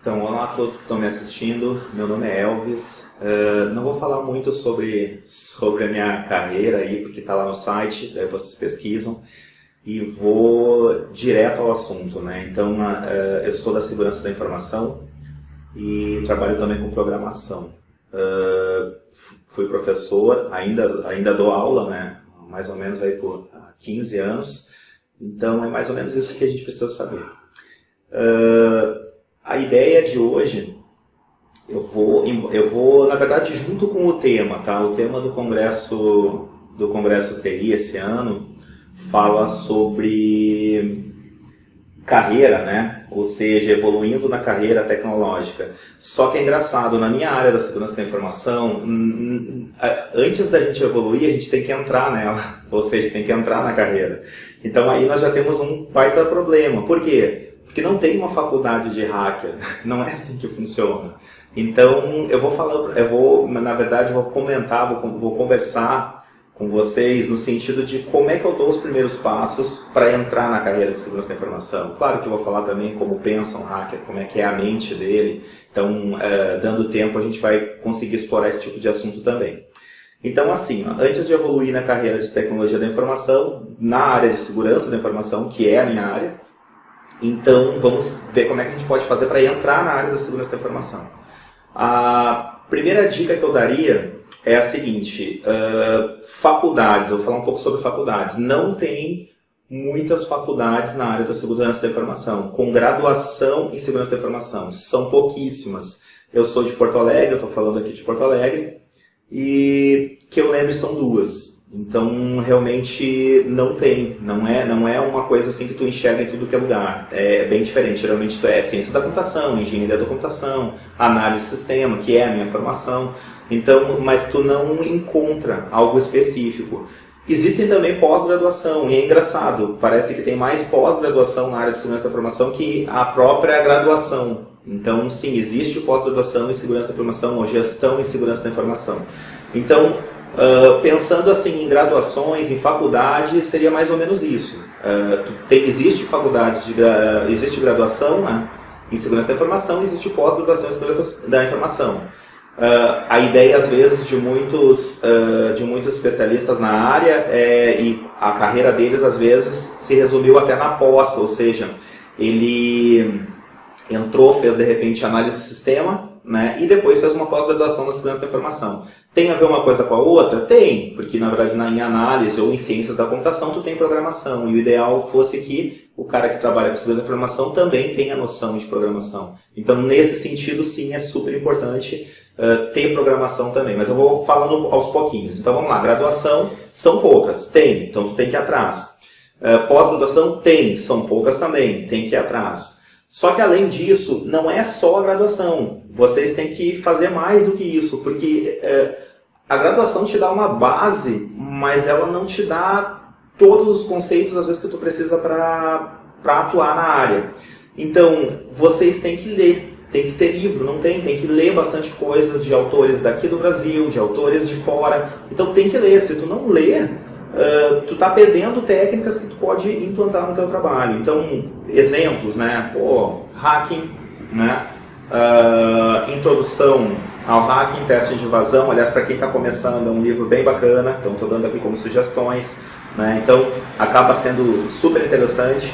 Então, olá a todos que estão me assistindo, meu nome é Elvis. Não vou falar muito sobre a minha carreira aí, porque está lá no site, daí vocês pesquisam, e vou direto ao assunto, né? Então, eu sou da segurança da informação e trabalho também com programação. Fui professor, ainda dou aula, né? Mais ou menos aí por 15 anos, então é mais ou menos isso que a gente precisa saber. A ideia de hoje, eu vou, na verdade, junto com o tema, tá? O tema do Congresso TI esse ano fala sobre carreira, né? Ou seja, evoluindo na carreira tecnológica. Só que é engraçado, na minha área da segurança da informação, antes da gente evoluir, a gente tem que entrar nela, ou seja, tem que entrar na carreira. Então aí nós já temos um baita problema. Por quê? Porque não tem uma faculdade de hacker, não é assim que funciona. Então, na verdade, vou comentar, vou conversar com vocês no sentido de como é que eu dou os primeiros passos para entrar na carreira de segurança da informação. Claro que eu vou falar também como pensa um hacker, como é que é a mente dele. Então, dando tempo, a gente vai conseguir explorar esse tipo de assunto também. Então, assim, antes de evoluir na carreira de tecnologia da informação, na área de segurança da informação, que é a minha área, então, vamos ver como é que a gente pode fazer para entrar na área da segurança da informação. A primeira dica que eu daria é a seguinte, faculdades, eu vou falar um pouco sobre faculdades. Não tem muitas faculdades na área da segurança da informação, com graduação em segurança da informação. São pouquíssimas. Eu sou de Porto Alegre, eu estou falando aqui de Porto Alegre, e que eu lembro são duas. Então, realmente não tem, não é uma coisa assim que tu enxerga em tudo que é lugar, é bem diferente. Geralmente tu é ciência da computação, engenharia da computação, análise de sistema, que é a minha formação, então, mas tu não encontra algo específico. Existem também pós-graduação, e é engraçado, parece que tem mais pós-graduação na área de segurança da informação que a própria graduação. Então, sim, existe pós-graduação em segurança da informação ou gestão em segurança da informação. Então, pensando assim em graduações, em faculdade, seria mais ou menos isso. Existe existe graduação, né, em segurança da informação, existe pós-graduação em segurança da informação. A ideia, às vezes, de muitos especialistas na área e a carreira deles, às vezes, se resumiu até na pós, ou seja, ele entrou, fez, de repente, análise de sistema, né, e depois fez uma pós-graduação na segurança da informação. Tem a ver uma coisa com a outra? Tem, porque na verdade em análise ou em ciências da computação tu tem programação, e o ideal fosse que o cara que trabalha com segurança da informação também tenha noção de programação. Então, nesse sentido, sim, é super importante ter programação também, mas eu vou falando aos pouquinhos. Então vamos lá, graduação são poucas, tem, então tu tem que ir atrás. Pós-graduação tem, são poucas também, tem que ir atrás. Só que, além disso, não é só a graduação. Vocês têm que fazer mais do que isso, porque a graduação te dá uma base, mas ela não te dá todos os conceitos, às vezes, que tu precisa para atuar na área. Então, vocês têm que ler, tem que ter livro, não tem? Tem que ler bastante coisas de autores daqui do Brasil, de autores de fora. Então, tem que ler. Se tu não ler, tu tá perdendo técnicas que tu pode implantar no teu trabalho. Então, exemplos, né? Hacking, né? Introdução ao hacking, teste de invasão. Aliás, para quem está começando, é um livro bem bacana. Então, estou dando aqui como sugestões, né? Então, acaba sendo super interessante.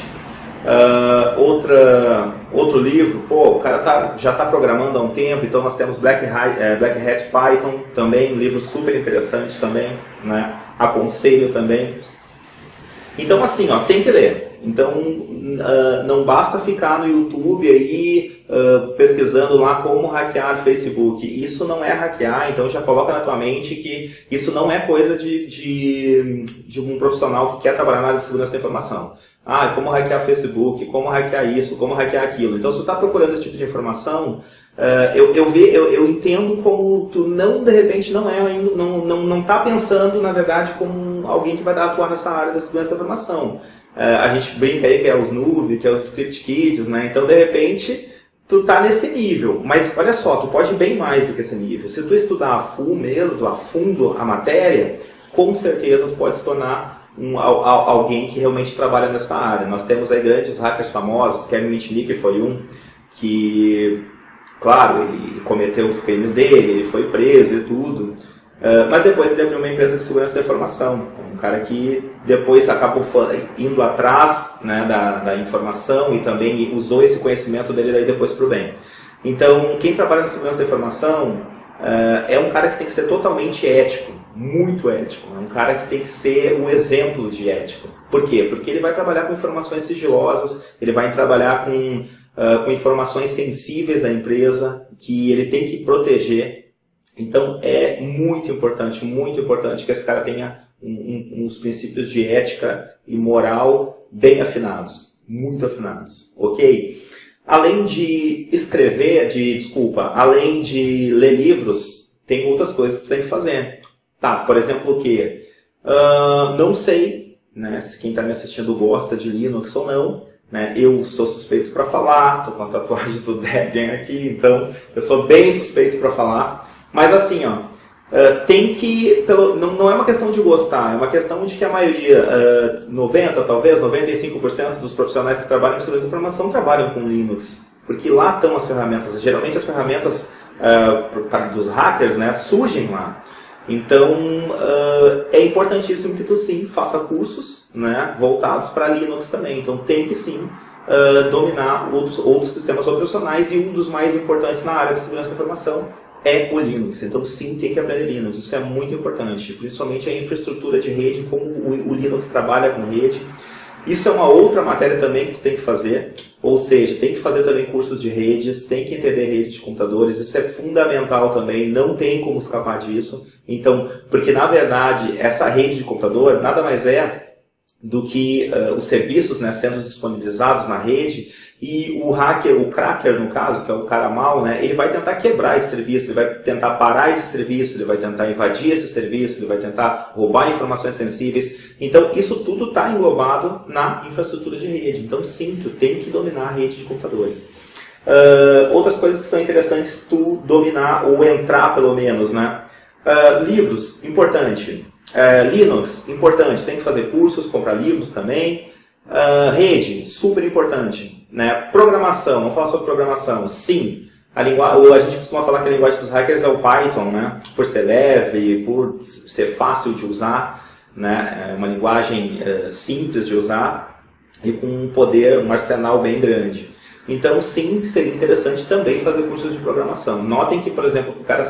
Outro livro, o cara já está programando há um tempo, então nós temos Black Hat Python, também um livro super interessante também, né? Aconselho também. Então, assim, tem que ler. Então, não basta ficar no YouTube aí pesquisando lá como hackear Facebook. Isso não é hackear, então já coloca na tua mente que isso não é coisa de um profissional que quer trabalhar na área de segurança da informação. Como hackear Facebook, como hackear isso, como hackear aquilo. Então, se tu está procurando esse tipo de informação, eu entendo como tu de repente não está pensando, na verdade, como alguém que vai atuar nessa área da segurança da informação. A gente brinca aí que é os noob, que é os script kids, né? Então, de repente, tu tá nesse nível. Mas, olha só, tu pode ir bem mais do que esse nível. Se tu estudar a fundo a matéria, com certeza tu pode se tornar alguém que realmente trabalha nessa área. Nós temos aí grandes hackers famosos, Kevin Mitnick foi um, que claro, ele cometeu os crimes dele, ele foi preso e tudo, mas depois ele abriu uma empresa de segurança da informação. Um cara que depois acabou indo atrás, né, da informação e também usou esse conhecimento dele daí depois para o bem. Então, quem trabalha na segurança da informação é um cara que tem que ser totalmente ético, muito ético. É um cara que tem que ser o exemplo de ético. Por quê? Porque ele vai trabalhar com informações sigilosas, ele vai trabalhar com informações sensíveis da empresa que ele tem que proteger. Então é muito importante que esse cara tenha uns princípios de ética e moral bem afinados, muito afinados, ok? Além de além de ler livros, tem outras coisas que você tem que fazer. Tá, por exemplo, o quê? Não sei, né, se quem está me assistindo gosta de Linux ou não, né? Eu sou suspeito para falar, estou com a tatuagem do Debian aqui, então eu sou bem suspeito para falar. Mas assim, tem que, não é uma questão de gostar, é uma questão de que a maioria, 95% dos profissionais que trabalham em segurança da informação trabalham com Linux. Porque lá estão as ferramentas, geralmente as ferramentas dos hackers, né, surgem lá. Então, é importantíssimo que tu sim faça cursos, né, voltados para Linux também. Então tem que sim dominar outros sistemas operacionais, e um dos mais importantes na área de segurança da informação é o Linux. Então sim, tem que aprender Linux, isso é muito importante, principalmente a infraestrutura de rede, como o Linux trabalha com rede. Isso é uma outra matéria também que tu tem que fazer, ou seja, tem que fazer também cursos de redes, tem que entender rede de computadores, isso é fundamental também, não tem como escapar disso. Então, porque na verdade essa rede de computador nada mais é do que os serviços, né, sendo disponibilizados na rede, e o hacker, o cracker no caso, que é o cara mau, né, ele vai tentar quebrar esse serviço, ele vai tentar parar esse serviço, ele vai tentar invadir esse serviço, ele vai tentar roubar informações sensíveis. Então isso tudo está englobado na infraestrutura de rede. Então sim, tu tem que dominar a rede de computadores. Outras coisas que são interessantes tu dominar ou entrar pelo menos, né? Livros, importante. Linux, importante, tem que fazer cursos, comprar livros também. Rede, super importante, né? Programação, vamos falar sobre programação. Sim, a gente costuma falar que a linguagem dos hackers é o Python, né? Por ser leve, por ser fácil de usar, né? É uma linguagem simples de usar e com um poder, um arsenal bem grande. Então, sim, seria interessante também fazer cursos de programação. Notem que, por exemplo, o cara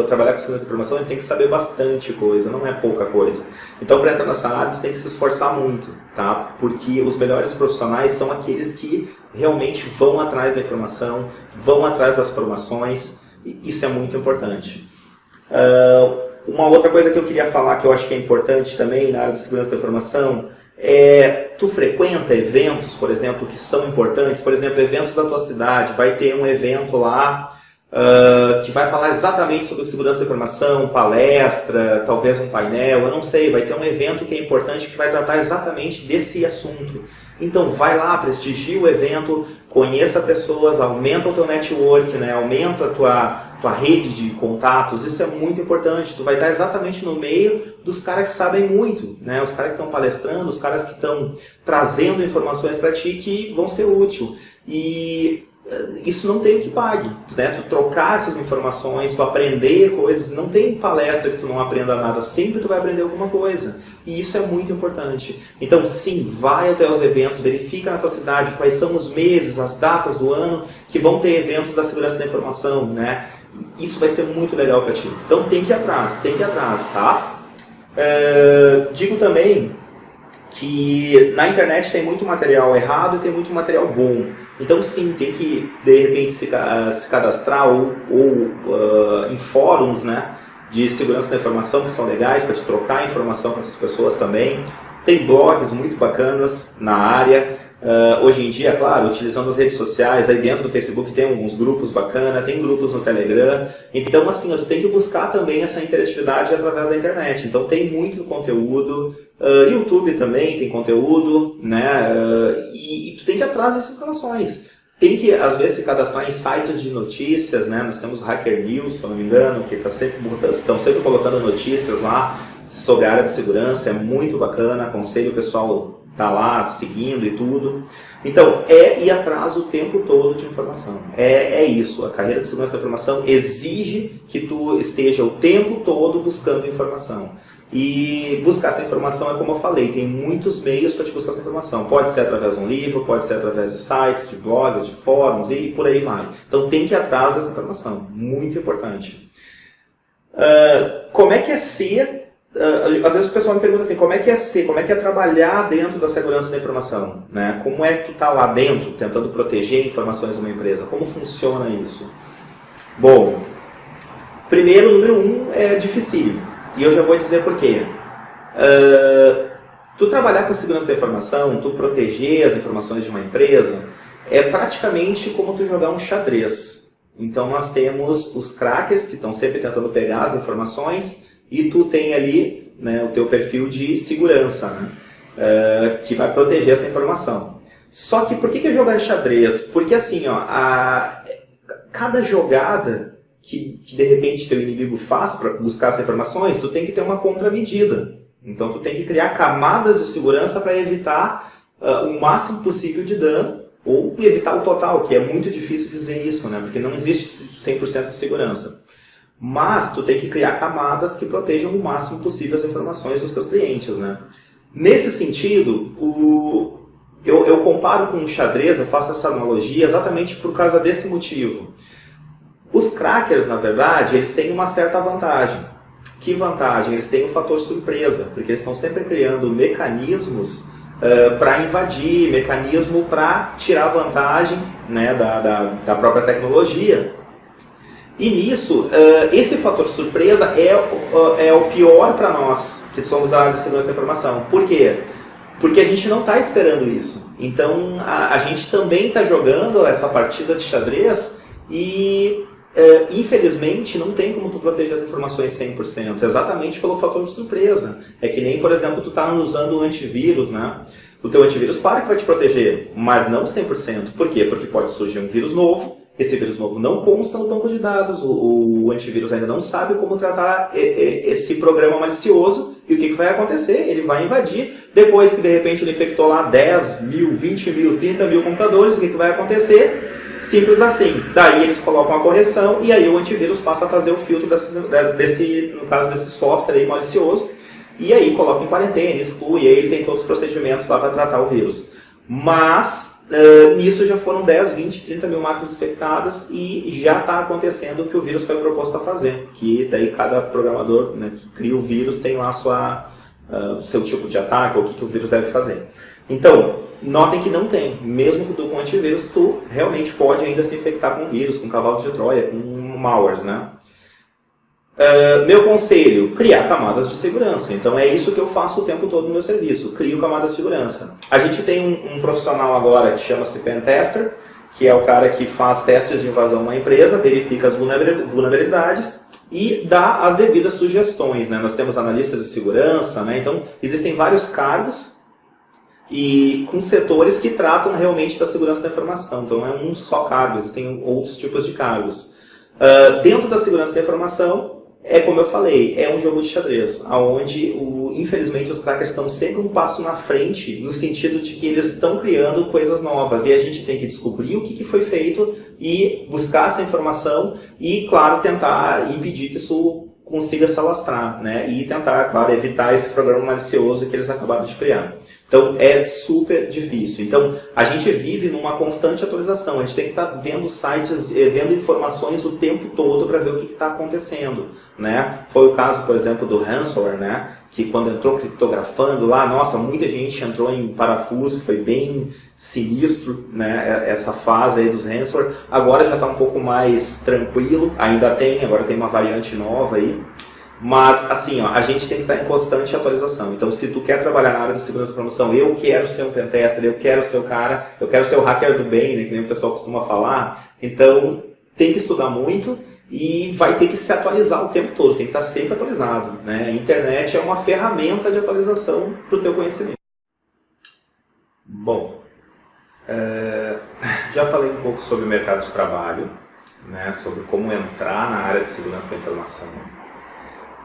trabalhar com segurança da informação, ele tem que saber bastante coisa, não é pouca coisa. Então, para entrar nessa área, tu tem que se esforçar muito, tá? Porque os melhores profissionais são aqueles que realmente vão atrás da informação, vão atrás das formações, e isso é muito importante. Uma outra coisa que eu queria falar, que eu acho que é importante também na área de segurança da informação, tu frequenta eventos, por exemplo, que são importantes, por exemplo, eventos da tua cidade, vai ter um evento lá que vai falar exatamente sobre segurança da informação, palestra, talvez um painel, eu não sei, vai ter um evento que é importante que vai tratar exatamente desse assunto. Então vai lá, prestigia o evento, conheça pessoas, aumenta o teu network, né? Aumenta a tua rede de contatos, isso é muito importante. Tu vai estar exatamente no meio dos caras que sabem muito, né? Os caras que estão palestrando, os caras que estão trazendo informações para ti que vão ser úteis. E isso não tem o que pague, né? Tu trocar essas informações, tu aprender coisas, não tem palestra que tu não aprenda nada, sempre tu vai aprender alguma coisa. E isso é muito importante. Então sim, vai até os eventos, verifica na tua cidade quais são os meses, as datas do ano que vão ter eventos da segurança da informação, né? Isso vai ser muito legal para ti. Então tem que ir atrás, tá? Digo também que na internet tem muito material errado e tem muito material bom. Então sim, tem que de repente se cadastrar ou em fóruns, né, de segurança da informação que são legais para te trocar informação com essas pessoas também. Tem blogs muito bacanas na área. Hoje em dia, claro, utilizando as redes sociais, aí dentro do Facebook tem alguns grupos bacanas, tem grupos no Telegram. Então, assim, tu tem que buscar também essa interatividade através da internet. Então, tem muito conteúdo. YouTube também tem conteúdo, né? E tu tem que ir atrás dessas informações. Tem que, às vezes, se cadastrar em sites de notícias, né? Nós temos Hacker News, se eu não me engano, que estão sempre colocando notícias lá sobre a área de segurança. É muito bacana, aconselho o pessoal tá lá seguindo e tudo. Então, é ir atrás o tempo todo de informação. É isso, a carreira de segurança da informação exige que tu esteja o tempo todo buscando informação. E buscar essa informação é como eu falei, tem muitos meios para te buscar essa informação. Pode ser através de um livro, pode ser através de sites, de blogs, de fóruns e por aí vai. Então tem que ir atrás dessa informação, muito importante. Como é que é ser... às vezes o pessoal me pergunta assim, como é que é trabalhar dentro da segurança da informação? Né? Como é que tu está lá dentro, tentando proteger informações de uma empresa? Como funciona isso? Bom, primeiro, número 1, é dificílimo. E eu já vou dizer por quê. Tu trabalhar com segurança da informação, tu proteger as informações de uma empresa, é praticamente como tu jogar um xadrez. Então nós temos os crackers que estão sempre tentando pegar as informações e tu tem ali, né, o teu perfil de segurança, né, que vai proteger essa informação. Só que por que jogar xadrez? Porque assim, ó, cada jogada que de repente teu inimigo faz para buscar essas informações, tu tem que ter uma contramedida. Então tu tem que criar camadas de segurança para evitar o máximo possível de dano ou evitar o total, que é muito difícil dizer isso, né? Porque não existe 100% de segurança. Mas tu tem que criar camadas que protejam o máximo possível as informações dos teus clientes, né? Nesse sentido, eu comparo com o xadrez, eu faço essa analogia exatamente por causa desse motivo. Os crackers, na verdade, eles têm uma certa vantagem. Que vantagem? Eles têm o fator surpresa, porque eles estão sempre criando mecanismos para invadir, mecanismo para tirar vantagem, né, da própria tecnologia. E nisso, esse fator surpresa é o pior para nós, que somos da área de segurança da informação. Por quê? Porque a gente não está esperando isso. Então, a gente também está jogando essa partida de xadrez e... infelizmente, não tem como tu proteger as informações 100%, exatamente pelo fator de surpresa. É que nem, por exemplo, tu tá usando um antivírus, né? O teu antivírus, claro que vai te proteger, mas não 100%. Por quê? Porque pode surgir um vírus novo, esse vírus novo não consta no banco de dados, o antivírus ainda não sabe como tratar esse programa malicioso, e o que vai acontecer? Ele vai invadir, depois que de repente ele infectou lá 10 mil, 20 mil, 30 mil computadores, o que vai acontecer? Simples assim. Daí eles colocam a correção e aí o antivírus passa a fazer o filtro no caso desse software aí malicioso, e aí coloca em quarentena, exclui, e aí ele tem todos os procedimentos lá para tratar o vírus. Mas nisso já foram 10, 20, 30 mil máquinas infectadas e já está acontecendo o que o vírus foi proposto a fazer. Que daí cada programador, né, que cria o vírus tem lá o seu tipo de ataque, ou o que o vírus deve fazer. Então, notem que não tem. Mesmo que tu com antivírus, tu realmente pode ainda se infectar com vírus, com cavalo de Troia, com malwares, né? Meu conselho, criar camadas de segurança. Então é isso que eu faço o tempo todo no meu serviço, crio camadas de segurança. A gente tem um profissional agora que chama-se Pen Tester, que é o cara que faz testes de invasão na empresa, verifica as vulnerabilidades e dá as devidas sugestões, né? Nós temos analistas de segurança, né? Então existem vários cargos e com setores que tratam realmente da segurança da informação. Então não é um só cargo, existem outros tipos de cargos. Dentro da segurança da informação, é como eu falei, é um jogo de xadrez, onde infelizmente os crackers estão sempre um passo na frente, no sentido de que eles estão criando coisas novas, e a gente tem que descobrir o que foi feito e buscar essa informação e, claro, tentar impedir que isso consiga se alastrar, né? E tentar, claro, evitar esse programa malicioso que eles acabaram de criar. Então, é super difícil. Então, a gente vive numa constante atualização. A gente tem que estar vendo sites, vendo informações o tempo todo para ver o que está acontecendo, né? Foi o caso, por exemplo, do ransomware, né? Que quando entrou criptografando lá, nossa, muita gente entrou em parafuso, foi bem sinistro, né? Essa fase aí dos ransomware. Agora já está um pouco mais tranquilo, agora tem uma variante nova aí. Mas, assim, ó, a gente tem que estar em constante atualização. Então, se tu quer trabalhar na área de segurança da informação, eu quero ser um pentester, eu quero ser o cara, eu quero ser o hacker do bem, né, que nem o pessoal costuma falar. Então, tem que estudar muito e vai ter que se atualizar o tempo todo, tem que estar sempre atualizado, né? A internet é uma ferramenta de atualização para o teu conhecimento. Bom, já falei um pouco sobre o mercado de trabalho, né, sobre como entrar na área de segurança da informação.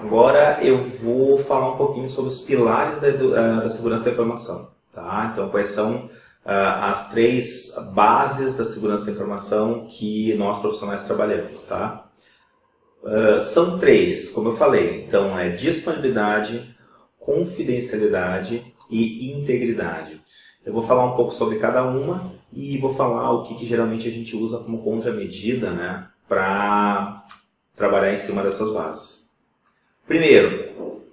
Agora eu vou falar um pouquinho sobre os pilares da segurança da informação. Tá? Então, quais são as 3 bases da segurança da informação que nós profissionais trabalhamos? Tá? São 3, como eu falei. Então, é disponibilidade, confidencialidade e integridade. Eu vou falar um pouco sobre cada uma e vou falar o que geralmente a gente usa como contramedida, né, para trabalhar em cima dessas bases. Primeiro,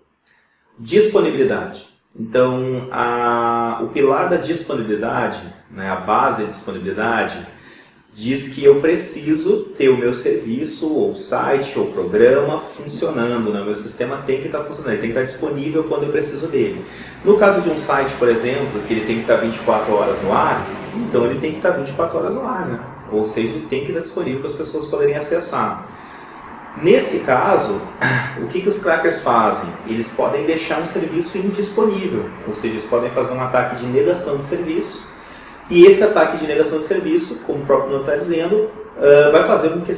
disponibilidade. Então, o pilar da disponibilidade, né, a base da disponibilidade, diz que eu preciso ter o meu serviço, ou site, ou programa funcionando, né? O meu sistema tem que estar funcionando, ele tem que estar disponível quando eu preciso dele. No caso de um site, por exemplo, que ele tem que estar 24 horas no ar, então ele tem que estar 24 horas no ar, né? Ou seja, ele tem que estar disponível para as pessoas poderem acessar. Nesse caso, o que os crackers fazem? Eles podem deixar um serviço indisponível, ou seja, eles podem fazer um ataque de negação de serviço. E esse ataque de negação de serviço, como o próprio nome está dizendo, vai fazer com que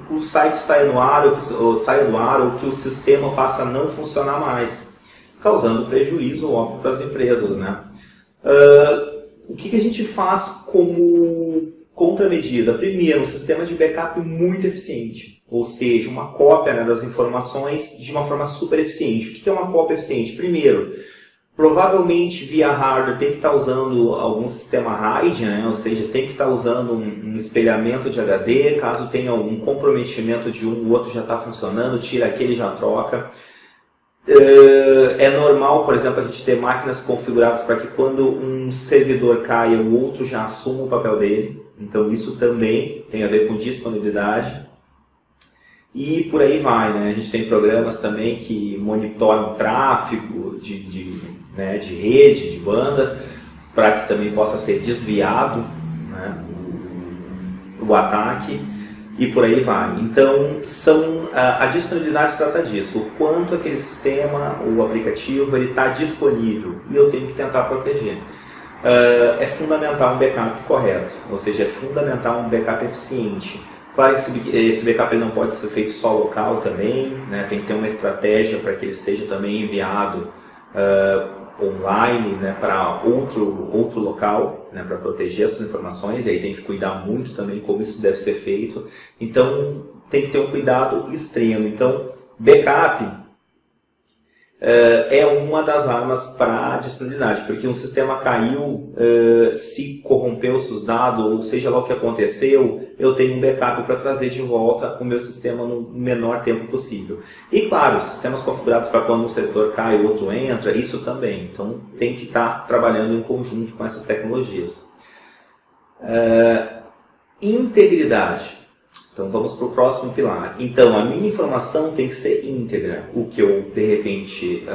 o site saia do ar, ou que o sistema passe a não funcionar mais, causando prejuízo, óbvio, para as empresas, né? O que a gente faz como contramedida? Primeiro, um sistema de backup muito eficiente, ou seja, uma cópia, né, das informações de uma forma super eficiente. O que é uma cópia eficiente? Primeiro, provavelmente via hardware tem que estar usando algum sistema RAID, né? Ou seja, tem que estar usando um espelhamento de HD, caso tenha algum comprometimento de o outro já está funcionando, tira aquele e já troca. É normal, por exemplo, a gente ter máquinas configuradas para que quando um servidor caia, o outro já assuma o papel dele. Então isso também tem a ver com disponibilidade. E por aí vai, né? A gente tem programas também que monitoram o tráfego de rede, de banda, para que também possa ser desviado, né, o ataque, e por aí vai. Então, a disponibilidade trata disso, o quanto aquele sistema, o aplicativo, ele está disponível, e eu tenho que tentar proteger. É fundamental um backup correto, ou seja, é fundamental um backup eficiente. Claro que esse backup ele não pode ser feito só local também, né? Tem que ter uma estratégia para que ele seja também enviado online, né, para outro local, né, para proteger essas informações, e aí tem que cuidar muito também como isso deve ser feito. Então tem que ter um cuidado extremo. Então backup é uma das armas para disponibilidade, porque um sistema caiu, se corrompeu seus dados, ou seja lá o que aconteceu, eu tenho um backup para trazer de volta o meu sistema no menor tempo possível. E claro, sistemas configurados para quando um servidor cai, o outro entra, isso também. Então tem que estar trabalhando em conjunto com essas tecnologias. Integridade. Então vamos para o próximo pilar. Então a minha informação tem que ser íntegra. O que eu de repente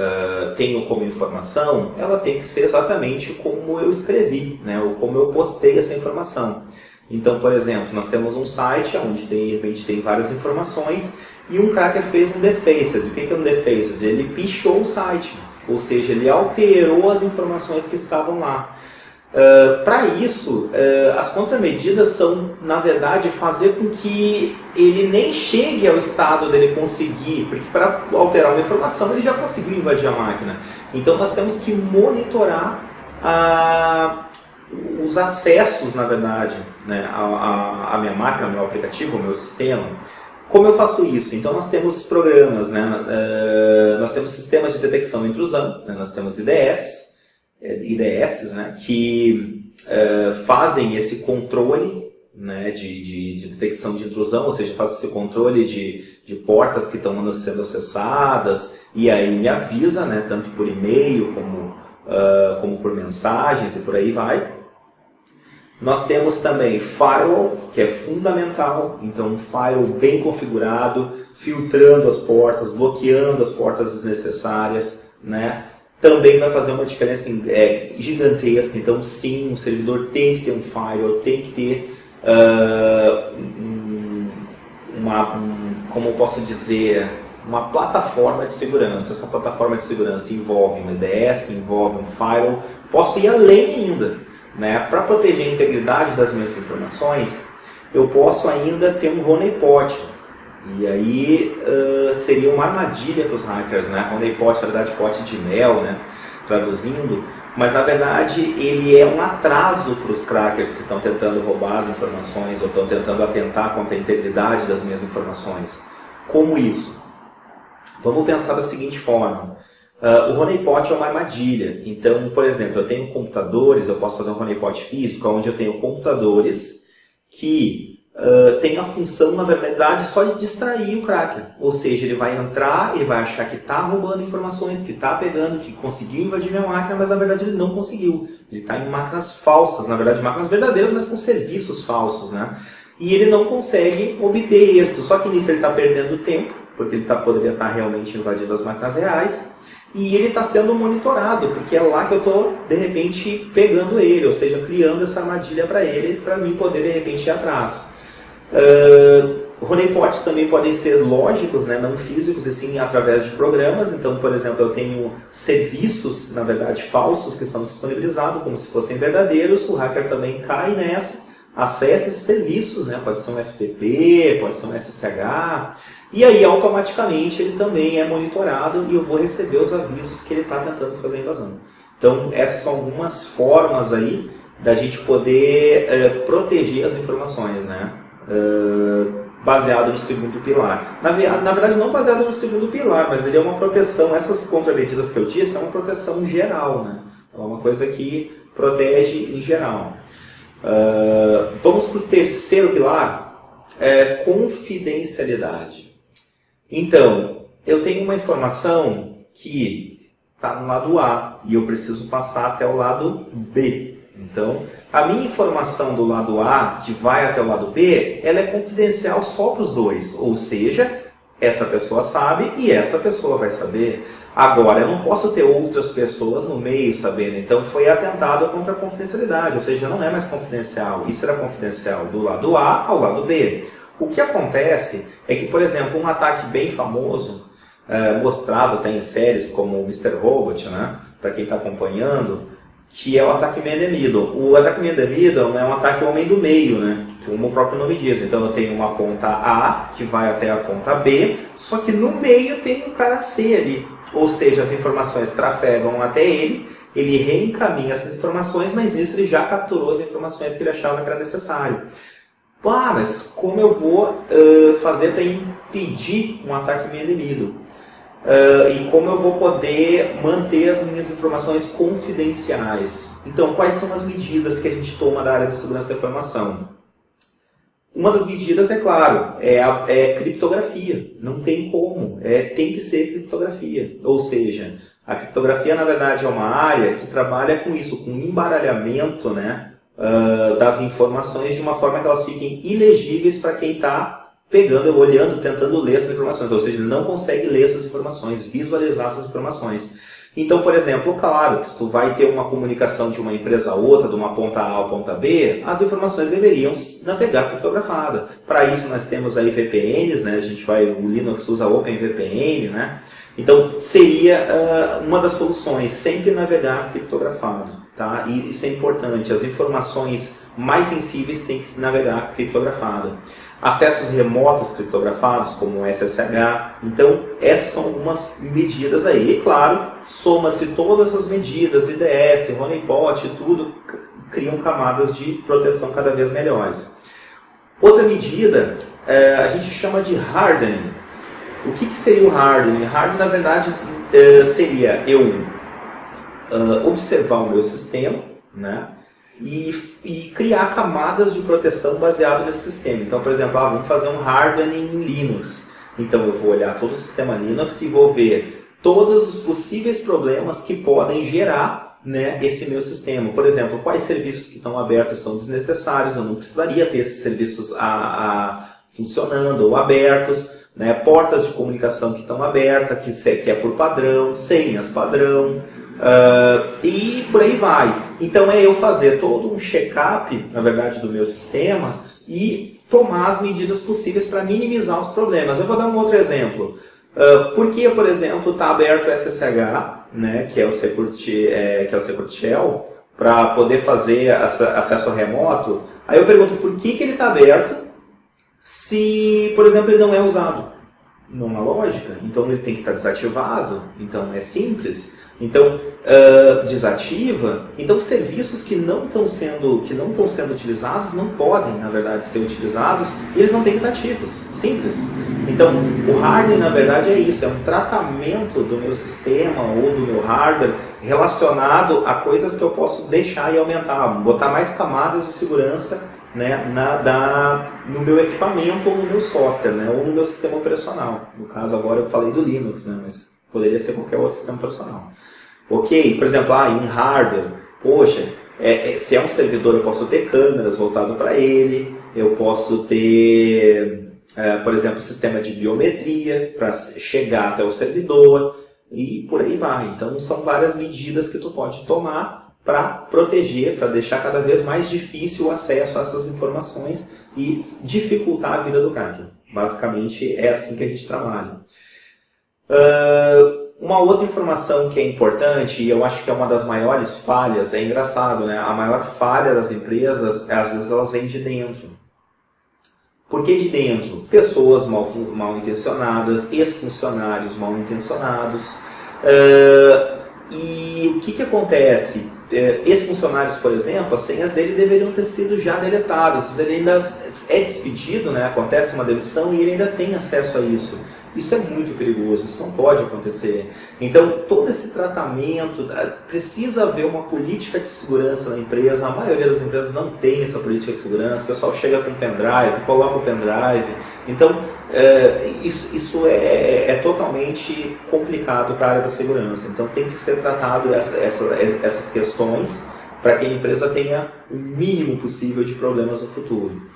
tenho como informação, ela tem que ser exatamente como eu escrevi, né? Ou como eu postei essa informação. Então, por exemplo, nós temos um site onde de repente tem várias informações e um cracker fez um defaced. O que é um defaced? Ele pichou o site, ou seja, ele alterou as informações que estavam lá. Para isso, as contramedidas são, na verdade, fazer com que ele nem chegue ao estado dele conseguir, porque para alterar uma informação ele já conseguiu invadir a máquina. Então nós temos que monitorar os acessos, na verdade, né, à minha máquina, ao meu aplicativo, ao meu sistema. Como eu faço isso? Então nós temos programas, né, nós temos sistemas de detecção de intrusão, né, nós temos IDS, né, que fazem esse controle, né, de detecção de intrusão, ou seja, faz esse controle de portas que estão sendo acessadas, e aí me avisa, né, tanto por e-mail como por mensagens e por aí vai. Nós temos também firewall, que é fundamental, então um firewall bem configurado, filtrando as portas, bloqueando as portas desnecessárias, né? Também vai fazer uma diferença gigantesca. Então sim, um servidor tem que ter um firewall, tem que ter como eu posso dizer, uma plataforma de segurança. Essa plataforma de segurança envolve um IDS, envolve um firewall. Posso ir além ainda, né? Para proteger a integridade das minhas informações, eu posso ainda ter um honeypot. E aí seria uma armadilha para os hackers, né? Honeypot, na verdade, pote de mel, né? Traduzindo, mas na verdade ele é um atraso para os crackers que estão tentando roubar as informações ou estão tentando atentar contra a integridade das minhas informações. Como isso? Vamos pensar da seguinte forma. O honeypot é uma armadilha. Então, por exemplo, eu tenho computadores, eu posso fazer um honeypot físico, onde eu tenho computadores que têm a função, na verdade, só de distrair o cracker. Ou seja, ele vai entrar, ele vai achar que está roubando informações, que está pegando, que conseguiu invadir minha máquina, mas na verdade ele não conseguiu. Ele está em máquinas falsas, na verdade máquinas verdadeiras, mas com serviços falsos, né? E ele não consegue obter êxito. Só que nisso ele está perdendo tempo, porque ele poderia estar realmente invadindo as máquinas reais. E ele está sendo monitorado, porque é lá que eu estou, de repente, pegando ele, ou seja, criando essa armadilha para ele, para mim poder, de repente, ir atrás. Honeypots também podem ser lógicos, né, não físicos, e sim através de programas. Então, por exemplo, eu tenho serviços, na verdade, falsos, que são disponibilizados como se fossem verdadeiros. O hacker também cai nessa, acessa esses serviços, né, pode ser um FTP, pode ser um SSH, e aí automaticamente ele também é monitorado e eu vou receber os avisos que ele está tentando fazer a invasão. Então essas são algumas formas aí da gente poder proteger as informações, né? Baseado no segundo pilar. Na verdade não baseado no segundo pilar, mas ele é uma proteção, essas contramedidas que eu disse são uma proteção geral, né? É uma coisa que protege em geral. Vamos para o terceiro pilar, confidencialidade. Então, eu tenho uma informação que está no lado A e eu preciso passar até o lado B. Então, a minha informação do lado A, que vai até o lado B, ela é confidencial só para os dois. Ou seja, essa pessoa sabe e essa pessoa vai saber. Agora, eu não posso ter outras pessoas no meio sabendo. Então, foi atentado contra a confidencialidade. Ou seja, não é mais confidencial. Isso era confidencial do lado A ao lado B. O que acontece é que, por exemplo, um ataque bem famoso, mostrado até em séries como o Mr. Robot, né, para quem está acompanhando, que é o ataque Man in the Middle. O ataque Man in the Middle é um ataque homem do meio, né, como o próprio nome diz. Então eu tenho uma ponta A que vai até a ponta B, só que no meio tem um cara C ali. Ou seja, as informações trafegam até ele, ele reencaminha essas informações, mas nisso ele já capturou as informações que ele achava que era necessário. Mas como eu vou fazer para impedir um ataque Man in the Middle? E como eu vou poder manter as minhas informações confidenciais? Então, quais são as medidas que a gente toma da área de segurança da informação? Uma das medidas, é claro, é criptografia. Não tem como. Tem que ser criptografia. Ou seja, a criptografia, na verdade, é uma área que trabalha com isso, com embaralhamento, né, das informações de uma forma que elas fiquem ilegíveis para quem está pegando, olhando, tentando ler essas informações. Ou seja, ele não consegue ler essas informações, visualizar essas informações. Então, por exemplo, claro que se tu vai ter uma comunicação de uma empresa a outra, de uma ponta A à ponta B, as informações deveriam navegar criptografada. Para isso nós temos aí VPNs, né? O Linux usa OpenVPN, né? Então seria uma das soluções, sempre navegar criptografado, tá? E isso é importante, as informações mais sensíveis têm que se navegar criptografada. Acessos remotos criptografados, como o SSH. Então, essas são algumas medidas aí. E, claro, soma-se todas as medidas, IDS, honeypot, tudo, criam camadas de proteção cada vez melhores. Outra medida, a gente chama de hardening. O que seria o hardening? Hardening, na verdade, seria eu observar o meu sistema, né? E criar camadas de proteção baseado nesse sistema. Então, por exemplo, vamos fazer um hardening em Linux. Então, eu vou olhar todo o sistema Linux e vou ver todos os possíveis problemas que podem gerar, né, esse meu sistema. Por exemplo, quais serviços que estão abertos são desnecessários, eu não precisaria ter esses serviços funcionando ou abertos, né, portas de comunicação que estão abertas, que é por padrão, senhas padrão, e por aí vai. Então é eu fazer todo um check-up, na verdade, do meu sistema e tomar as medidas possíveis para minimizar os problemas. Eu vou dar um outro exemplo. Por que, por exemplo, está aberto o SSH, né, que é o Security Shell, para poder fazer acesso remoto? Aí eu pergunto por que ele está aberto se, por exemplo, ele não é usado. numa lógica, então ele tem que estar desativado, então é simples. Então, desativa, então serviços que não estão sendo utilizados não podem, na verdade, ser utilizados e eles não têm que estar ativos, simples. Então, o hardening, na verdade, é isso, é um tratamento do meu sistema ou do meu hardware relacionado a coisas que eu posso deixar e aumentar, botar mais camadas de segurança, né, no meu equipamento ou no meu software, né, ou no meu sistema operacional. No caso, agora eu falei do Linux, né, mas poderia ser qualquer outro sistema operacional. Ok, por exemplo, em hardware, poxa, se é um servidor eu posso ter câmeras voltado para ele, eu posso ter, por exemplo, sistema de biometria para chegar até o servidor e por aí vai. Então são várias medidas que tu pode tomar para proteger, para deixar cada vez mais difícil o acesso a essas informações e dificultar a vida do hacker. Basicamente é assim que a gente trabalha. Uma outra informação que é importante, e eu acho que é uma das maiores falhas, é engraçado, né? A maior falha das empresas, às vezes elas vêm de dentro. Por que de dentro? Pessoas mal intencionadas, ex-funcionários mal intencionados. E o que acontece? Ex-funcionários, por exemplo, as senhas dele deveriam ter sido já deletadas. Ele ainda é despedido, né? Acontece uma demissão e ele ainda tem acesso a isso. Isso é muito perigoso, isso não pode acontecer. Então, todo esse tratamento, precisa haver uma política de segurança na empresa. A maioria das empresas não tem essa política de segurança. O pessoal chega com pendrive, coloca o pendrive. Então, isso é totalmente complicado para a área da segurança. Então, tem que ser tratado essas questões para que a empresa tenha o mínimo possível de problemas no futuro.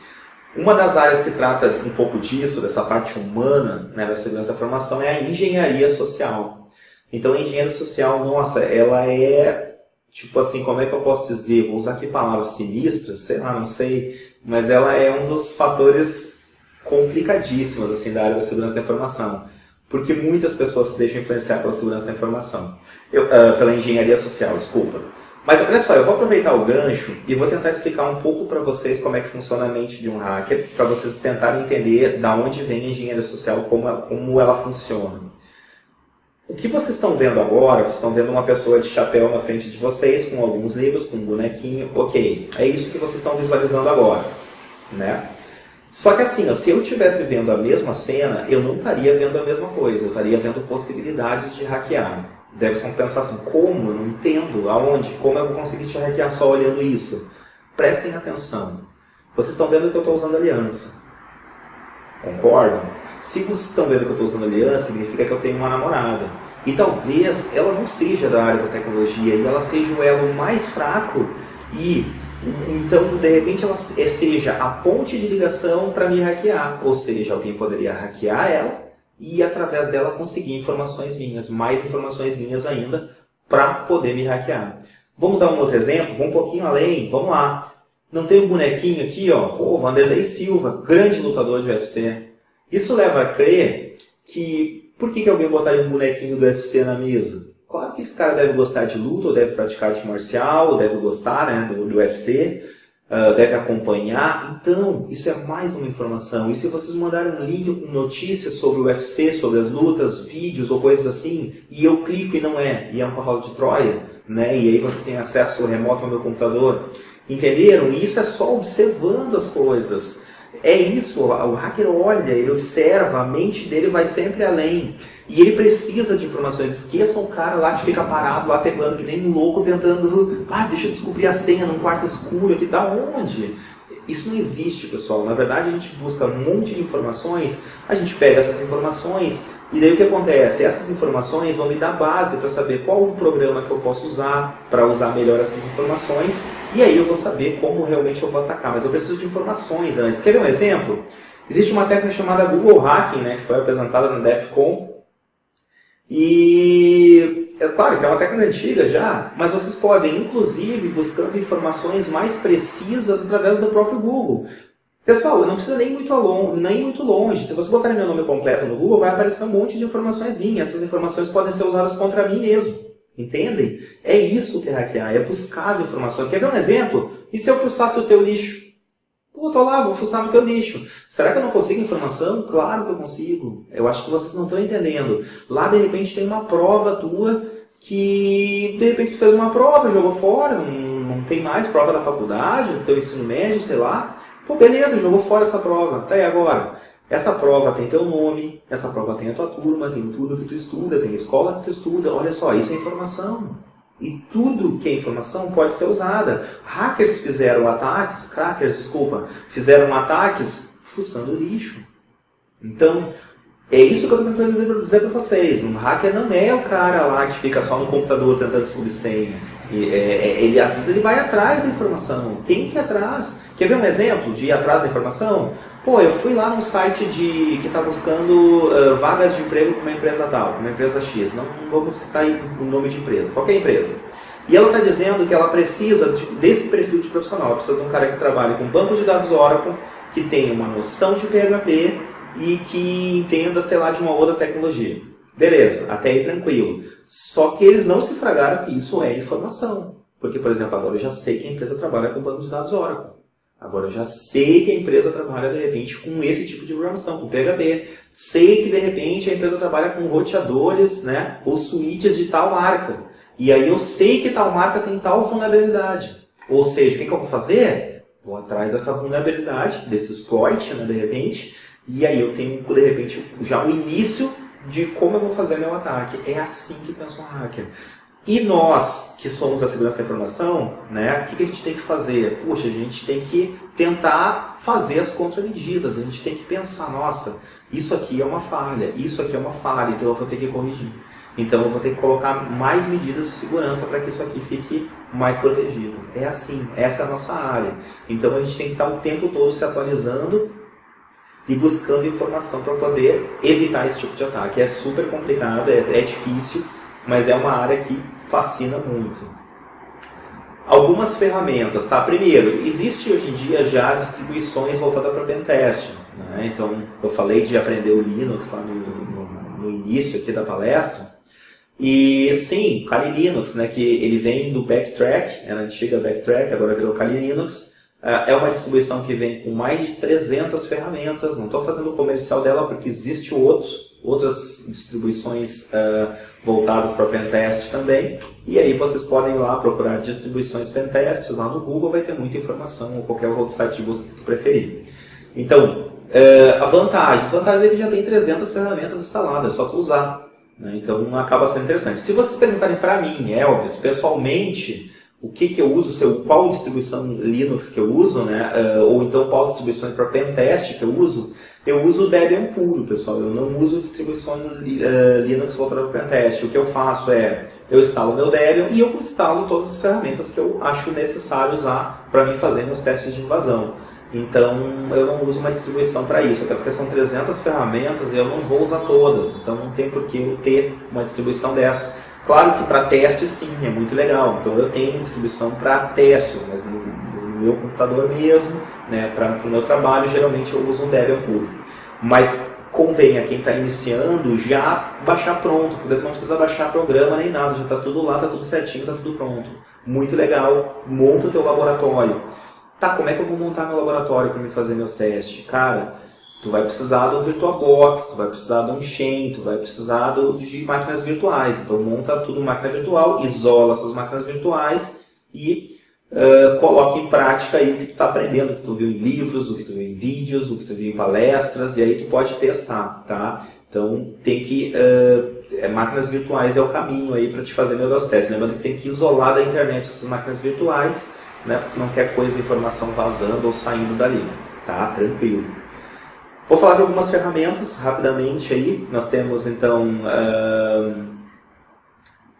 Uma das áreas que trata um pouco disso, dessa parte humana, né, da segurança da informação, é a engenharia social. Então, a engenharia social, nossa, ela é, tipo assim, como é que eu posso dizer? Vou usar aqui palavras sinistras, sei lá, não sei, mas ela é um dos fatores complicadíssimos, assim, da área da segurança da informação. Porque muitas pessoas se deixam influenciar pela segurança da informação. Pela engenharia social, desculpa. Mas olha só, eu vou aproveitar o gancho e vou tentar explicar um pouco para vocês como é que funciona a mente de um hacker, para vocês tentarem entender da onde vem a engenharia social, como ela funciona. O que vocês estão vendo agora, vocês estão vendo uma pessoa de chapéu na frente de vocês, com alguns livros, com um bonequinho, ok, é isso que vocês estão visualizando agora, né? Só que assim, se eu estivesse vendo a mesma cena, eu não estaria vendo a mesma coisa, eu estaria vendo possibilidades de hackear. Deve pensar assim, como? Eu não entendo. Aonde? Como eu vou conseguir te hackear só olhando isso? Prestem atenção. Vocês estão vendo que eu estou usando aliança. Concordam? Se vocês estão vendo que eu estou usando aliança, significa que eu tenho uma namorada. E talvez ela não seja da área da tecnologia, e ela seja o elo mais fraco, e então, de repente, ela seja a ponte de ligação para me hackear. Ou seja, alguém poderia hackear ela, e através dela conseguir informações minhas, mais informações minhas ainda, para poder me hackear. Vamos dar um outro exemplo? Vamos um pouquinho além, vamos lá. Não tem um bonequinho aqui, Vanderlei Silva, grande lutador de UFC. Isso leva a crer que, por que alguém botaria um bonequinho do UFC na mesa? Claro que esse cara deve gostar de luta, ou deve praticar arte marcial, ou deve gostar, né, do UFC, deve acompanhar. Então, isso é mais uma informação. E se vocês mandarem um link com notícias sobre o UFC, sobre as lutas, vídeos ou coisas assim, e eu clico e é um cavalo de Troia, né? E aí vocês têm acesso remoto ao meu computador. Entenderam? E isso é só observando as coisas. É isso, o hacker olha, ele observa, a mente dele vai sempre além. E ele precisa de informações. Esqueçam o cara lá que fica parado lá teclando que nem um louco tentando, deixa eu descobrir a senha num quarto escuro aqui, da onde? Isso não existe, pessoal. Na verdade, a gente busca um monte de informações, a gente pega essas informações e daí o que acontece? Essas informações vão me dar base para saber qual o programa que eu posso usar para usar melhor essas informações, e aí eu vou saber como realmente eu vou atacar. Mas eu preciso de informações antes. Quer ver um exemplo? Existe uma técnica chamada Google Hacking, né, que foi apresentada no DEF CON. E é claro que é uma técnica antiga já, mas vocês podem, inclusive, buscando informações mais precisas através do próprio Google. Pessoal, não precisa nem muito longe. Se você botar meu nome completo no Google, vai aparecer um monte de informações minhas. Essas informações podem ser usadas contra mim mesmo. Entendem? É isso que é hackear, é buscar as informações. Quer ver um exemplo? E se eu fuçasse o teu lixo? Pô, tô lá, vou fuçar no teu nicho. Será que eu não consigo informação? Claro que eu consigo. Eu acho que vocês não estão entendendo. Lá, de repente, tem uma prova tua que, de repente, tu fez uma prova, jogou fora, não tem mais prova da faculdade, do teu ensino médio, sei lá. Pô, beleza, jogou fora essa prova. Tá, e agora? Essa prova tem teu nome, essa prova tem a tua turma, tem tudo que tu estuda, tem a escola que tu estuda. Olha só, isso é informação. E tudo que é informação pode ser usada. Hackers fizeram ataques, fizeram ataques fuçando lixo. Então, é isso que eu estou tentando dizer para vocês. Um hacker não é o cara lá que fica só no computador tentando descobrir senha. Às vezes ele vai atrás da informação. Tem que ir atrás. Quer ver um exemplo de ir atrás da informação? Pô, eu fui lá num site que está buscando vagas de emprego para uma empresa tal, uma empresa X. Não vamos citar aí o nome de empresa, qualquer empresa. E ela está dizendo que ela precisa desse perfil de profissional. Ela precisa de um cara que trabalhe com banco de dados Oracle, que tenha uma noção de PHP e que entenda, sei lá, de uma outra tecnologia. Beleza, até aí tranquilo. Só que eles não se fragaram que isso é informação. Porque, por exemplo, agora eu já sei que a empresa trabalha com banco de dados Oracle. Agora eu já sei que a empresa trabalha, de repente, com esse tipo de programação, com PHP. Sei que, de repente, a empresa trabalha com roteadores, né, ou switches de tal marca. E aí eu sei que tal marca tem tal vulnerabilidade. Ou seja, o que eu vou fazer? Vou atrás dessa vulnerabilidade, desse exploit, né, de repente, e aí eu tenho, de repente, já o início de como eu vou fazer meu ataque. É assim que pensa um hacker. E nós, que somos a segurança da informação, né, o que a gente tem que fazer? Puxa, a gente tem que tentar fazer as contramedidas, a gente tem que pensar, nossa, isso aqui é uma falha, então eu vou ter que corrigir. Então eu vou ter que colocar mais medidas de segurança para que isso aqui fique mais protegido. É assim, essa é a nossa área. Então a gente tem que estar o tempo todo se atualizando e buscando informação para poder evitar esse tipo de ataque. É super complicado, é difícil, mas é uma área que fascina muito. Algumas ferramentas, tá? Primeiro, existe hoje em dia já distribuições voltadas para pentest, né? Então, eu falei de aprender o Linux lá no início aqui da palestra. E sim, Kali Linux, né, que ele vem do Backtrack, era a antiga Backtrack, agora virou Kali Linux. É uma distribuição que vem com mais de 300 ferramentas. Não estou fazendo o comercial dela porque existe outras distribuições voltadas para pentest também. E aí vocês podem ir lá procurar distribuições pentest, lá no Google vai ter muita informação, ou qualquer outro site de busca que tu preferir. Então, a vantagens ele já tem 300 ferramentas instaladas, é só tu usar, né? Então acaba sendo interessante. Se vocês perguntarem para mim, Elvis, pessoalmente, o que eu uso, qual distribuição Linux que eu uso, né? Ou então qual distribuição para pentest que eu uso o Debian puro, pessoal. Eu não uso distribuição Linux voltada para pentest. O que eu faço é, eu instalo o meu Debian e eu instalo todas as ferramentas que eu acho necessário usar para mim fazer meus testes de invasão. Então, eu não uso uma distribuição para isso, até porque são 300 ferramentas e eu não vou usar todas. Então, não tem por que eu ter uma distribuição dessa. Claro que para testes, sim, é muito legal. Então, eu tenho distribuição para testes, mas no meu computador mesmo, né, para o meu trabalho, geralmente eu uso um Debian puro. Mas convém a quem está iniciando já baixar pronto, porque você não precisa baixar programa nem nada, já está tudo lá, está tudo certinho, está tudo pronto. Muito legal, monta o teu laboratório. Tá, como é que eu vou montar meu laboratório para me fazer meus testes? Cara, tu vai precisar do VirtualBox, tu vai precisar do Unchained, tu vai precisar de máquinas virtuais. Então monta tudo em máquina virtual, isola essas máquinas virtuais e coloca em prática aí o que tu está aprendendo, o que tu viu em livros, o que tu viu em vídeos, o que tu viu em palestras, e aí tu pode testar, tá? Então tem que... máquinas virtuais é o caminho aí para te fazer meus testes. Lembrando que tem que isolar da internet essas máquinas virtuais, né, porque não quer informação vazando ou saindo dali, tá? Tranquilo. Vou falar de algumas ferramentas rapidamente aí. Nós temos então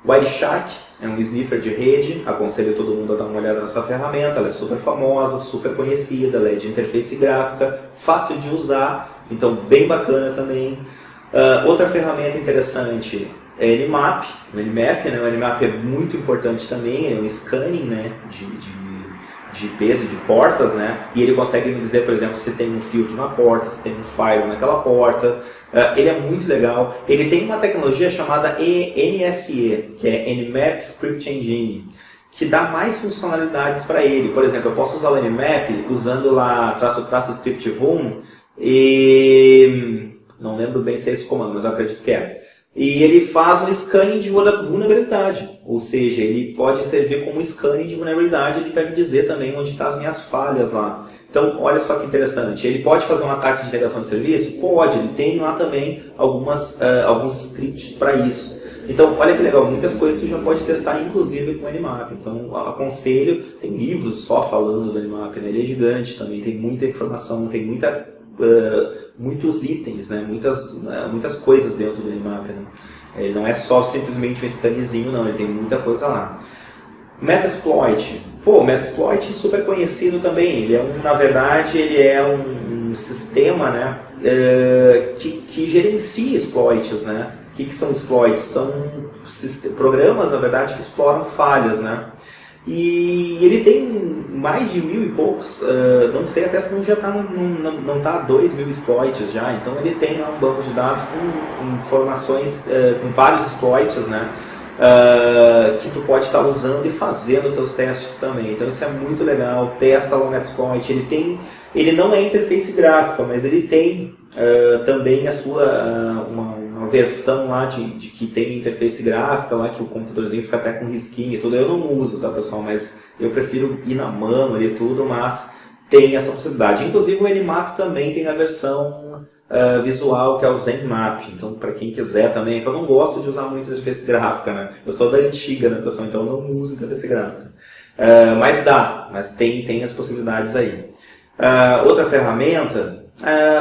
Wireshark, é um sniffer de rede. Aconselho todo mundo a dar uma olhada nessa ferramenta. Ela é super famosa, super conhecida, ela é de interface gráfica, fácil de usar, então bem bacana também. Outra ferramenta interessante é Nmap. O Nmap, né? O Nmap é muito importante também, é um scanning, né, de IPs e de portas, né? E ele consegue me dizer, por exemplo, se tem um filtro na porta, se tem um firewall naquela porta. Ele é muito legal. Ele tem uma tecnologia chamada NSE, que é Nmap Script Engine, que dá mais funcionalidades para ele. Por exemplo, eu posso usar o Nmap usando lá --script_vum e não lembro bem se é esse comando, mas eu acredito que é. E ele faz um scanning de vulnerabilidade, ou seja, ele pode servir como scanning de vulnerabilidade, ele vai me dizer também onde estão as minhas falhas lá. Então, olha só que interessante, ele pode fazer um ataque de negação de serviço? Pode, ele tem lá também alguns scripts para isso. Então, olha que legal, muitas coisas tu já pode testar, inclusive com o Nmap. Então, aconselho, tem livros só falando do Nmap, né? Ele é gigante também, tem muita informação, tem muitos itens, né? muitas coisas dentro do Nmap. Né? Ele não é só simplesmente um scanzinho, não, ele tem muita coisa lá. Metasploit. Pô, o Metasploit é super conhecido também. Ele é na verdade, ele é um sistema, né? Que gerencia exploits, né? O que são exploits? São programas, na verdade, que exploram falhas, né? E ele tem mais de 1000 e poucos, não sei até se não já não está 2000 exploits já, então ele tem lá um banco de dados com informações, com vários exploits, né? Que tu pode estar usando e fazendo teus testes também. Então isso é muito legal. Testa lá o Metasploit. Ele não é interface gráfica, mas ele tem também a sua uma versão lá de que tem interface gráfica lá, que o computadorzinho fica até com risquinho e tudo. Eu não uso, tá, pessoal, mas eu prefiro ir na mão e tudo, mas tem essa possibilidade. Inclusive o Nmap também tem a versão visual, que é o ZenMap. Então, para quem quiser também, eu não gosto de usar muito interface gráfica, né? Eu sou da antiga, né, pessoal? Então eu não uso interface gráfica. Mas tem as possibilidades aí. Outra ferramenta,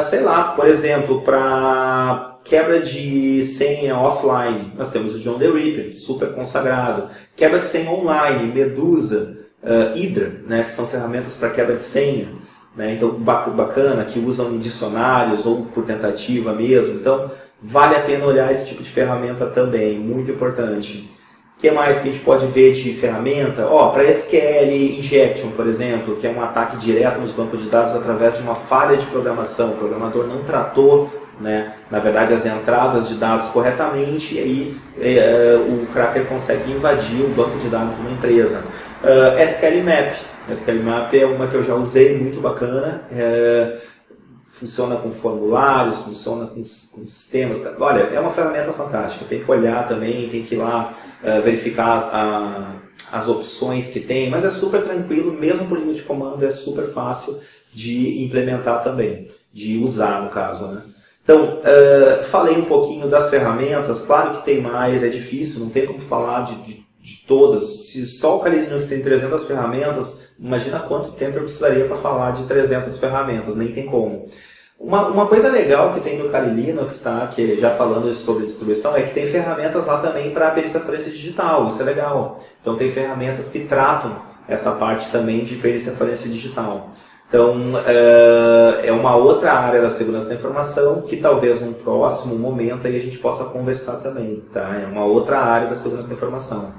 sei lá, por exemplo, para quebra de senha offline, nós temos o John the Ripper, super consagrado. Quebra de senha online, Medusa, Hydra, né, que são ferramentas para quebra de senha. Né? Então, bacana, que usam dicionários ou por tentativa mesmo. Então, vale a pena olhar esse tipo de ferramenta também, muito importante. O que mais que a gente pode ver de ferramenta? Para SQL Injection, por exemplo, que é um ataque direto nos bancos de dados através de uma falha de programação. O programador não tratou, né, na verdade, as entradas de dados corretamente, e aí o cracker consegue invadir o banco de dados de uma empresa. SQL Map. SQL Map é uma que eu já usei, muito bacana. Funciona com formulários, funciona com sistemas. Olha, é uma ferramenta fantástica. Tem que olhar também, tem que ir lá verificar as opções que tem, mas é super tranquilo, mesmo por linha de comando, é super fácil de implementar também, de usar no caso, né? Então, falei um pouquinho das ferramentas, claro que tem mais, é difícil, não tem como falar de todas. Se só o Kali Linux tem 300 ferramentas, imagina quanto tempo eu precisaria para falar de 300 ferramentas, nem tem como. Uma coisa legal que tem no Kali Linux, tá, que já falando sobre distribuição, é que tem ferramentas lá também para perícia forense digital, isso é legal. Então tem ferramentas que tratam essa parte também de perícia forense digital. Então, é uma outra área da segurança da informação que talvez num próximo momento aí a gente possa conversar também, tá? É uma outra área da segurança da informação,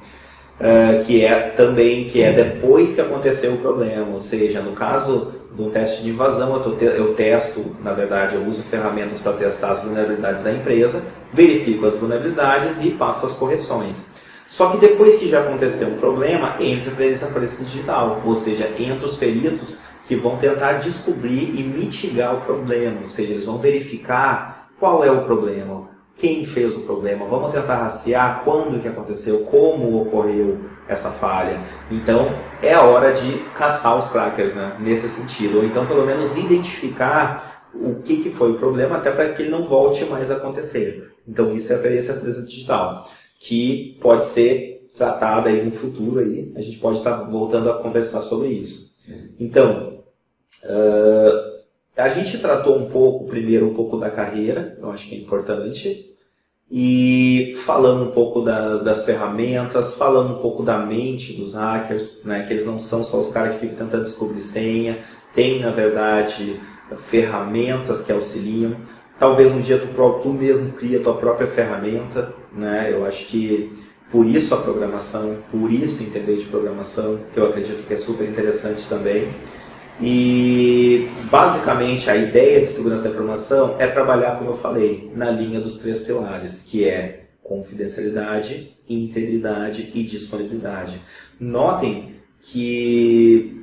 que é depois que aconteceu o problema, ou seja, no caso de um teste de invasão, eu testo, na verdade, eu uso ferramentas para testar as vulnerabilidades da empresa, verifico as vulnerabilidades e passo as correções. Só que depois que já aconteceu um problema, entra a perícia forense digital, ou seja, entra os peritos que vão tentar descobrir e mitigar o problema, ou seja, eles vão verificar qual é o problema, quem fez o problema, vamos tentar rastrear quando que aconteceu, como ocorreu essa falha. Então, é a hora de caçar os crackers, né, nesse sentido, ou então pelo menos identificar o que foi o problema, até para que ele não volte mais a acontecer. Então, isso é a perícia forense digital, que pode ser tratada aí no futuro, aí, a gente pode estar voltando a conversar sobre isso. Então, a gente tratou primeiro um pouco da carreira, eu acho que é importante, e falando um pouco das ferramentas, falando um pouco da mente dos hackers, né, que eles não são só os caras que ficam tentando descobrir senha, tem, na verdade, ferramentas que auxiliam. Talvez um dia tu mesmo cria a tua própria ferramenta, né, eu acho que por isso a programação, por isso entender de programação, que eu acredito que é super interessante também. E basicamente a ideia de segurança da informação é trabalhar, como eu falei, na linha dos 3 pilares, que é confidencialidade, integridade e disponibilidade. Notem que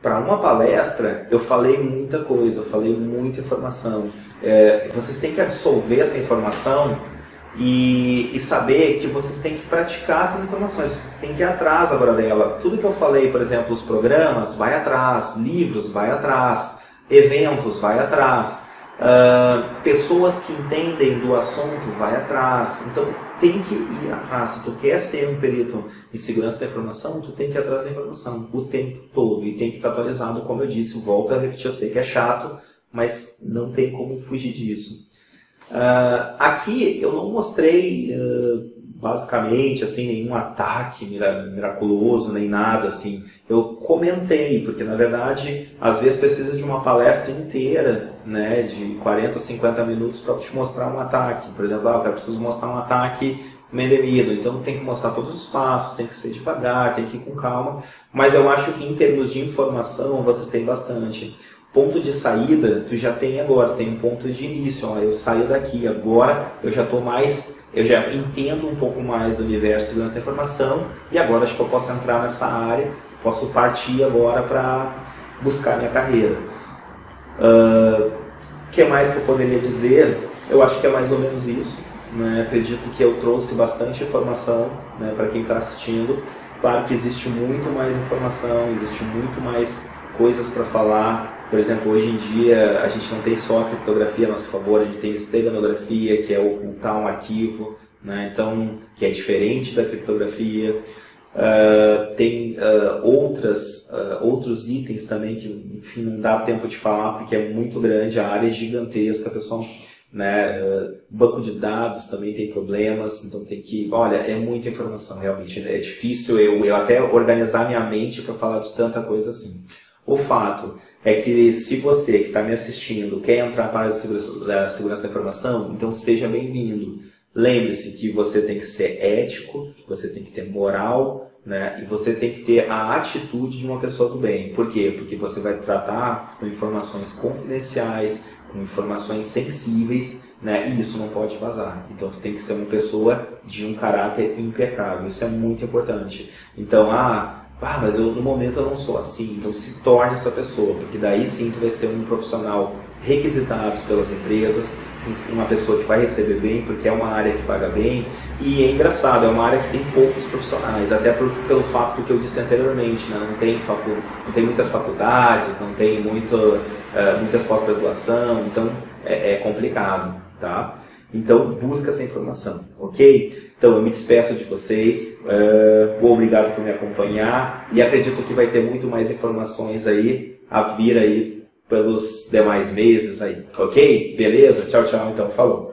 para uma palestra eu falei muita coisa, eu falei muita informação. Vocês têm que absorver essa informação e saber que vocês têm que praticar essas informações, vocês têm que ir atrás agora dela. Tudo que eu falei, por exemplo, os programas, vai atrás, livros, vai atrás, eventos, vai atrás, pessoas que entendem do assunto, vai atrás. Então tem que ir atrás. Se tu quer ser um perito em segurança da informação, tu tem que ir atrás da informação o tempo todo e tem que estar atualizado, como eu disse. Volto a repetir, eu sei que é chato, mas não tem como fugir disso. Aqui eu não mostrei basicamente assim, nenhum ataque miraculoso, nem nada assim. Eu comentei, porque na verdade às vezes precisa de uma palestra inteira, né, de 40, 50 minutos para te mostrar um ataque. Por exemplo, eu preciso mostrar um ataque Mendemiro, então tem que mostrar todos os passos, tem que ser devagar, tem que ir com calma. Mas eu acho que em termos de informação vocês têm bastante. Ponto de saída, tu já tem agora, tem um ponto de início, eu saio daqui, agora eu já já entendo um pouco mais do universo de segurança da informação e agora acho que eu posso entrar nessa área, posso partir agora para buscar minha carreira. O que mais que eu poderia dizer? Eu acho que é mais ou menos isso, né? Acredito que eu trouxe bastante informação, né, para quem está assistindo. Claro que existe muito mais informação, existe muito mais coisas para falar. Por exemplo, hoje em dia a gente não tem só a criptografia a nosso favor, a gente tem esteganografia, que é ocultar um arquivo, né? Então, que é diferente da criptografia. Tem outros itens também que, enfim, não dá tempo de falar porque é muito grande, a área é gigantesca, pessoal, né? Banco de dados também tem problemas, então tem que... Olha, é muita informação, realmente. É difícil eu até organizar minha mente para falar de tanta coisa assim. O fato é que se você que está me assistindo quer entrar para a segurança da informação, então seja bem-vindo. Lembre-se que você tem que ser ético, você tem que ter moral, né? E você tem que ter a atitude de uma pessoa do bem. Por quê? Porque você vai tratar com informações confidenciais, com informações sensíveis, né? E isso não pode vazar. Então tu tem que ser uma pessoa de um caráter impecável. Isso é muito importante. Então, mas no momento eu não sou assim, então se torne essa pessoa, porque daí sim tu vai ser um profissional requisitado pelas empresas, uma pessoa que vai receber bem, porque é uma área que paga bem, e é engraçado, é uma área que tem poucos profissionais, até pelo fato do que eu disse anteriormente, né? Não tem muitas faculdades, não tem muitas pós-graduação, então é complicado, tá? Então, busca essa informação, ok? Então, eu me despeço de vocês, obrigado por me acompanhar e acredito que vai ter muito mais informações aí a vir aí pelos demais meses aí, ok? Beleza? Tchau, tchau, então, falou!